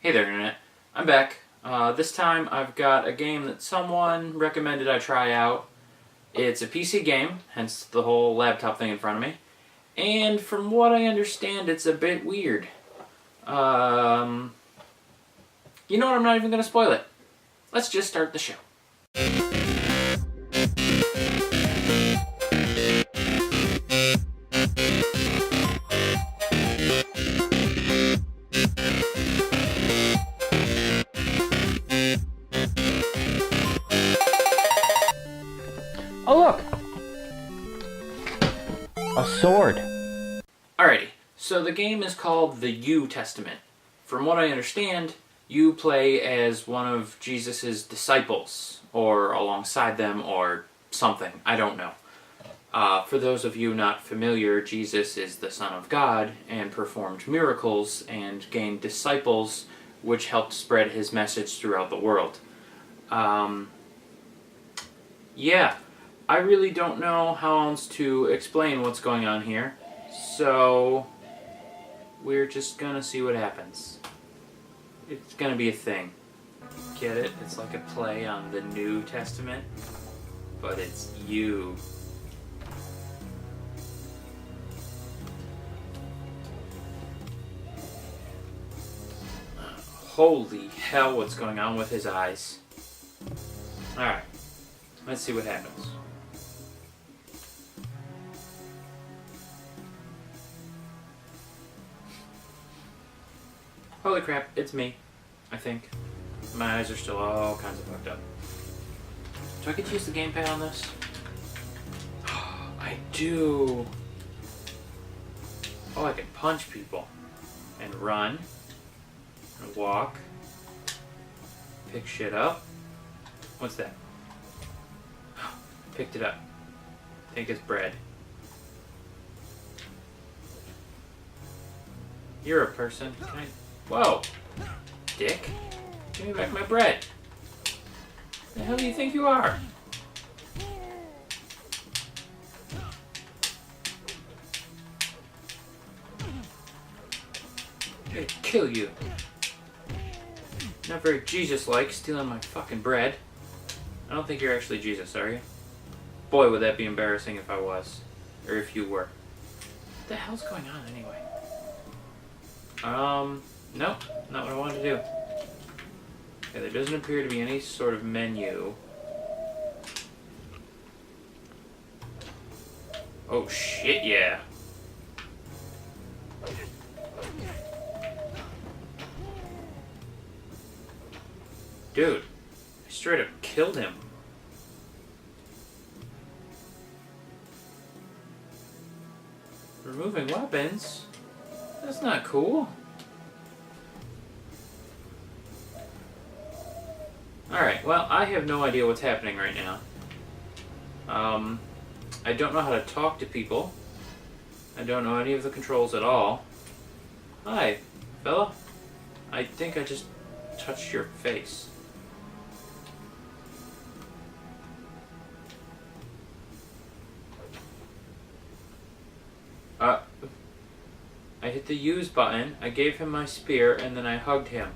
Hey there, Internet. I'm back. This time I've got a game that someone recommended I try out. It's a PC game, hence the whole laptop thing in front of me. And from what I understand, it's a bit weird. You know what? I'm not even going to spoil it. Let's just start the show. Oh look! A sword. Alrighty, so the game is called the U Testament. From what I understand, you play as one of Jesus' disciples, or alongside them, or something. I don't know. For those of you not familiar, Jesus is the Son of God and performed miracles and gained disciples, which helped spread his message throughout the world. Yeah. I really don't know how else to explain what's going on here, so we're just gonna see what happens. It's gonna be a thing. Get it? It's like a play on the New Testament, but it's you. Holy hell, what's going on with his eyes? Alright, let's see what happens. Holy crap, it's me, I think. My eyes are still all kinds of fucked up. Do I get to use the gamepad on this? I do. Oh, I can punch people. And run. And walk. Pick shit up. What's that? Picked it up. I think it's bread. You're a person. Can I... Whoa! Dick. Give me back my bread. The hell do you think you are? I'm gonna kill you. Not very Jesus-like, stealing my fucking bread. I don't think you're actually Jesus, are you? Boy, would that be embarrassing if I was. Or if you were. What the hell's going on anyway? Nope, not what I wanted to do. Okay, there doesn't appear to be any sort of menu. Oh shit, yeah. Dude, I straight up killed him. Removing weapons? That's not cool. Alright, well, I have no idea what's happening right now. I don't know how to talk to people. I don't know any of the controls at all. Hi, fella. I think I just touched your face. I hit the use button, I gave him my spear, and then I hugged him.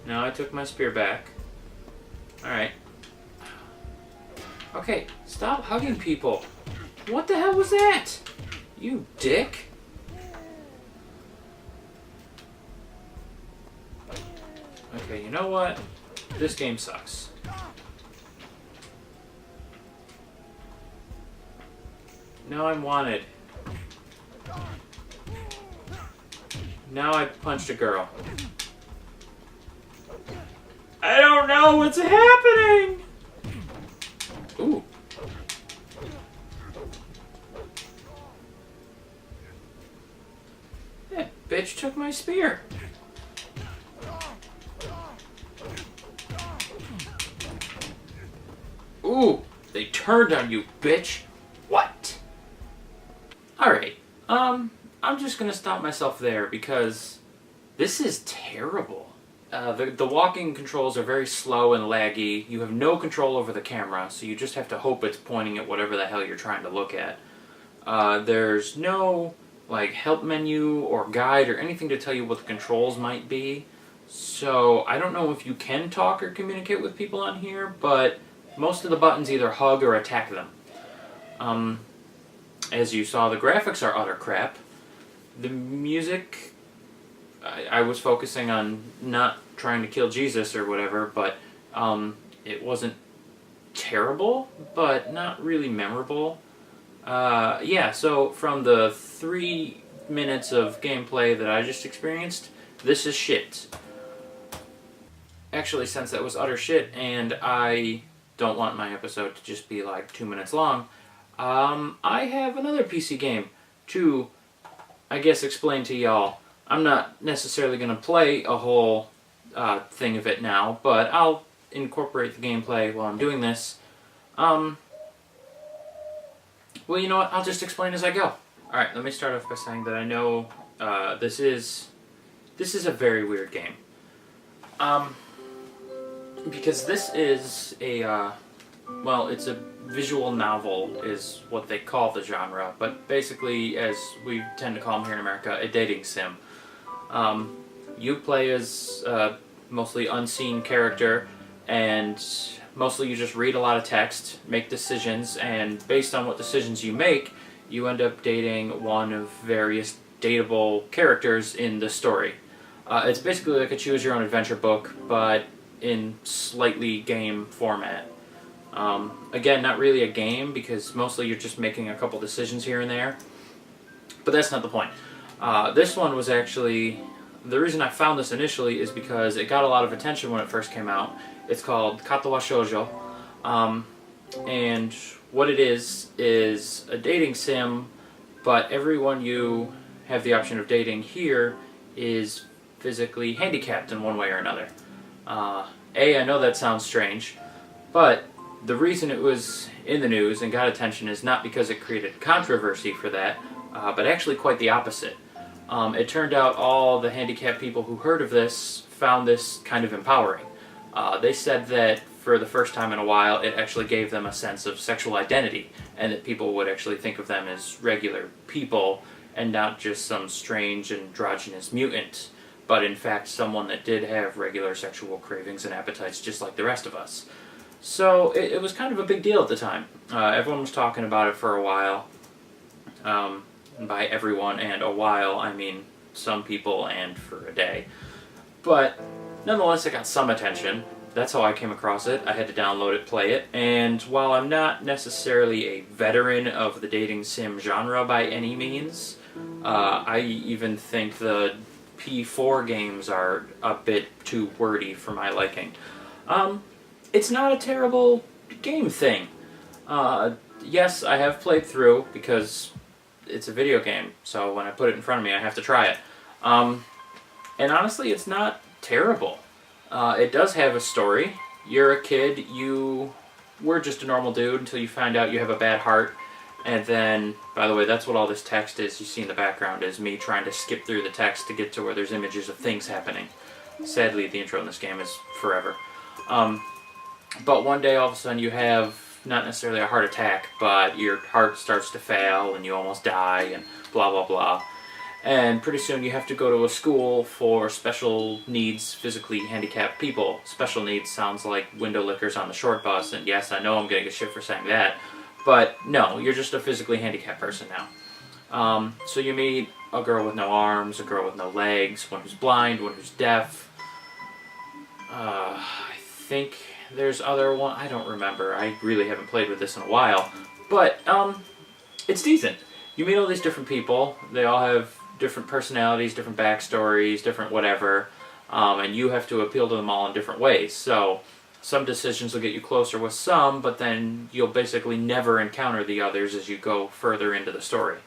Now I took my spear back. Alright. Okay, stop hugging people. What the hell was that? You dick. Okay, you know what? This game sucks. Now I'm wanted. Now I punched a girl. I don't know what's happening! Ooh. That bitch took my spear. Ooh, they turned on you, bitch. What? Alright, I'm just gonna stop myself there because this is terrible. The walking controls are very slow and laggy. You have no control over the camera, so you just have to hope it's pointing at whatever the hell you're trying to look at. There's no like help menu or guide or anything to tell you what the controls might be. So I don't know if you can talk or communicate with people on here, but most of the buttons either hug or attack them. As you saw, the graphics are utter crap. The music, I was focusing on not trying to kill Jesus or whatever, but it wasn't terrible, but not really memorable. Yeah, so from the 3 minutes of gameplay that I just experienced, this is shit. Actually, since that was utter shit, and I don't want my episode to just be like 2 minutes long, I have another PC game to, I guess, explain to y'all. I'm not necessarily going to play a whole thing of it now, but I'll incorporate the gameplay while I'm doing this. Well, you know what? I'll just explain as I go. Alright, let me start off by saying that I know this is a very weird game. Because this is a, well, it's a visual novel is what they call the genre, but basically, as we tend to call them here in America, a dating sim. You play as a mostly unseen character, and mostly you just read a lot of text, make decisions, and based on what decisions you make, you end up dating one of various dateable characters in the story. It's basically like a choose-your-own-adventure book, but in slightly game format. Again, not really a game, because mostly you're just making a couple decisions here and there, but that's not the point. This one was actually, the reason I found this initially is because it got a lot of attention when it first came out. It's called Katawa Shoujo, and what it is a dating sim, but everyone you have the option of dating here is physically handicapped in one way or another. I know that sounds strange, but the reason it was in the news and got attention is not because it created controversy for that, but actually quite the opposite. It turned out all the handicapped people who heard of this found this kind of empowering. They said that for the first time in a while it actually gave them a sense of sexual identity, and that people would actually think of them as regular people and not just some strange androgynous mutant, but in fact someone that did have regular sexual cravings and appetites just like the rest of us. So it was kind of a big deal at the time. Everyone was talking about it for a while. By everyone and a while, I mean some people and for a day. But nonetheless, it got some attention. That's how I came across it. I had to download it, play it, and while I'm not necessarily a veteran of the dating sim genre by any means, I even think the P4 games are a bit too wordy for my liking. It's not a terrible game thing. Yes, I have played through because it's a video game, so when I put it in front of me, I have to try it. And honestly, it's not terrible. It does have a story. You're a kid, you were just a normal dude until you find out you have a bad heart, and then, by the way, that's what all this text is you see in the background, is me trying to skip through the text to get to where there's images of things happening. Sadly, the intro in this game is forever. But one day, all of a sudden, you have not necessarily a heart attack, but your heart starts to fail and you almost die and blah blah blah. And pretty soon you have to go to a school for special needs, physically handicapped people. Special needs sounds like window lickers on the short bus, and yes, I know I'm gonna get shit for saying that, but no, you're just a physically handicapped person now. So you meet a girl with no arms, a girl with no legs, one who's blind, one who's deaf. I think there's other one, I don't remember. I really haven't played with this in a while. But, it's decent. You meet all these different people. They all have different personalities, different backstories, different whatever. And you have to appeal to them all in different ways. So, some decisions will get you closer with some, but then you'll basically never encounter the others as you go further into the story.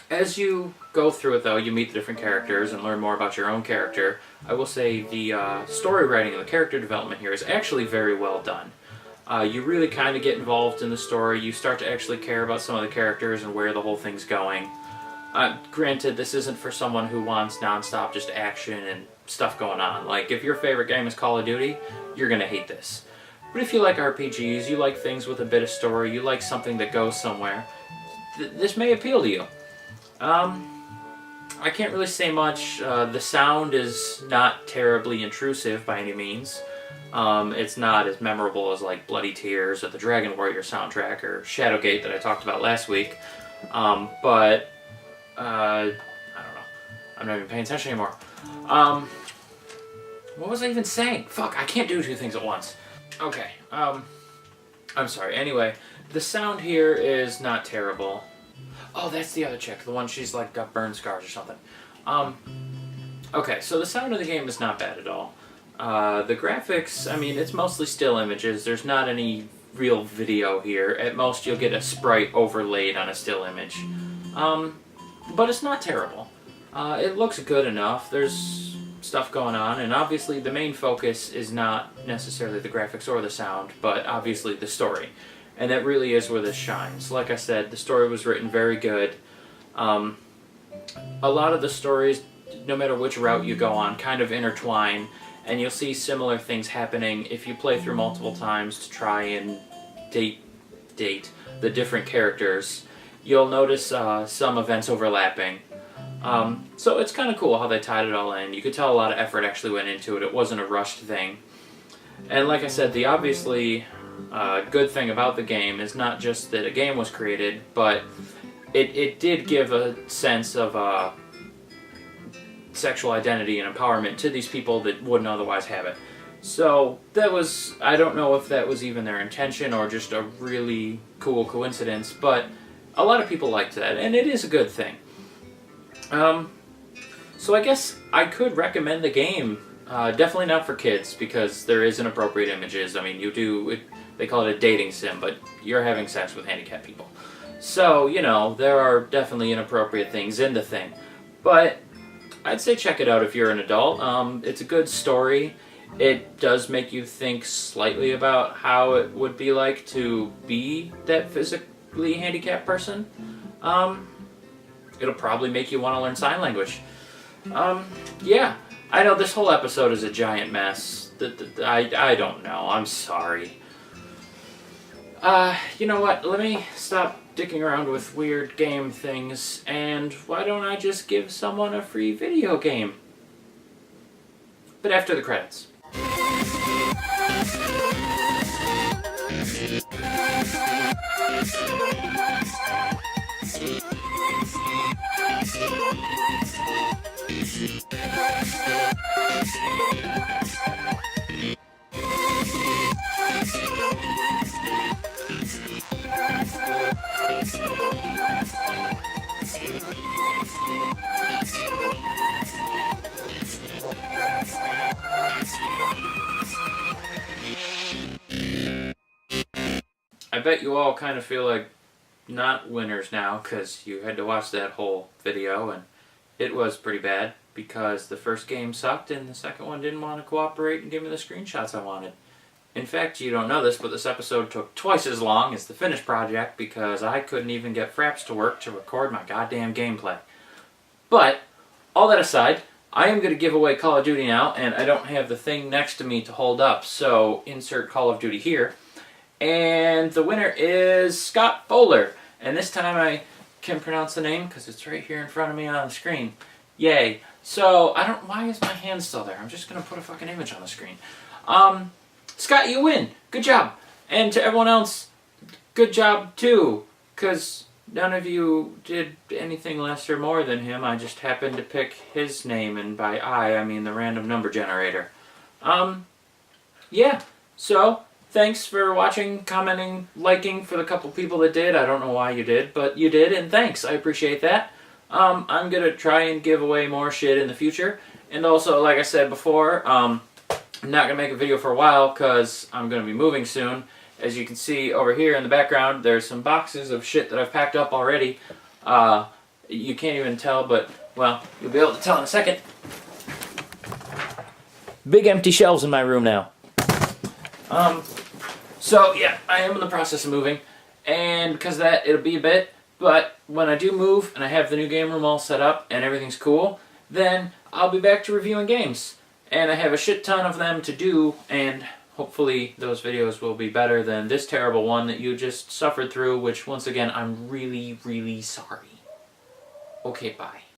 As you go through it, though, you meet the different characters and learn more about your own character. I will say the story writing and the character development here is actually very well done. You really kind of get involved in the story. You start to actually care about some of the characters and where the whole thing's going. Granted, this isn't for someone who wants non-stop just action and stuff going on. Like, if your favorite game is Call of Duty, you're going to hate this. But if you like RPGs, you like things with a bit of story, you like something that goes somewhere, this may appeal to you. I can't really say much. The sound is not terribly intrusive by any means. It's not as memorable as like Bloody Tears or the Dragon Warrior soundtrack or Shadowgate that I talked about last week. But I don't know. I'm not even paying attention anymore. What was I even saying? Fuck, I can't do two things at once. Okay, I'm sorry. Anyway, the sound here is not terrible. Oh, that's the other chick. The one she's like got burn scars or something. Okay, so the sound of the game is not bad at all. The graphics, I mean, it's mostly still images. There's not any real video here. At most, you'll get a sprite overlaid on a still image. But it's not terrible. It looks good enough. There's stuff going on, and obviously the main focus is not necessarily the graphics or the sound, but obviously the story. And that really is where this shines. Like I said, the story was written very good. A lot of the stories, no matter which route you go on, kind of intertwine, and you'll see similar things happening if you play through multiple times to try and date the different characters. You'll notice some events overlapping. So it's kind of cool how they tied it all in. You could tell a lot of effort actually went into it. It wasn't a rushed thing. And like I said, the obviously good thing about the game is not just that a game was created, but it did give a sense of sexual identity and empowerment to these people that wouldn't otherwise have it. So that was, I don't know if that was even their intention or just a really cool coincidence, but a lot of people liked that, and it is a good thing. So I guess I could recommend the game. Definitely not for kids, because there is inappropriate images. I mean, they call it a dating sim, but you're having sex with handicapped people. So, you know, there are definitely inappropriate things in the thing. But I'd say check it out if you're an adult. It's a good story. It does make you think slightly about how it would be like to be that physically handicapped person. It'll probably make you want to learn sign language. Yeah, I know this whole episode is a giant mess. I don't know. I'm sorry. You know what? Let me stop dicking around with weird game things, and why don't I just give someone a free video game? But after the credits. I bet you all kind of feel like not winners now, because you had to watch that whole video, and it was pretty bad, because the first game sucked and the second one didn't want to cooperate and give me the screenshots I wanted. In fact, you don't know this, but this episode took twice as long as the finished project because I couldn't even get Fraps to work to record my goddamn gameplay. But, all that aside, I am going to give away Call of Duty now, and I don't have the thing next to me to hold up, so insert Call of Duty here. And the winner is Scott Fowler. And this time I can pronounce the name because it's right here in front of me on the screen. Yay. So, why is my hand still there? I'm just going to put a fucking image on the screen. Scott, you win. Good job. And to everyone else, good job too. Because none of you did anything less or more than him. I just happened to pick his name, and by I mean the random number generator. Yeah. So, thanks for watching, commenting, liking for the couple people that did. I don't know why you did, but you did, and thanks. I appreciate that. I'm going to try and give away more shit in the future. And also, like I said before, I'm not going to make a video for a while because I'm going to be moving soon. As you can see over here in the background, there's some boxes of shit that I've packed up already. You can't even tell, but, well, you'll be able to tell in a second. Big empty shelves in my room now. So, yeah, I am in the process of moving, and because of that, it'll be a bit, but when I do move, and I have the new game room all set up, and everything's cool, then I'll be back to reviewing games. And I have a shit ton of them to do, and hopefully those videos will be better than this terrible one that you just suffered through, which, once again, I'm really, really sorry. Okay, bye.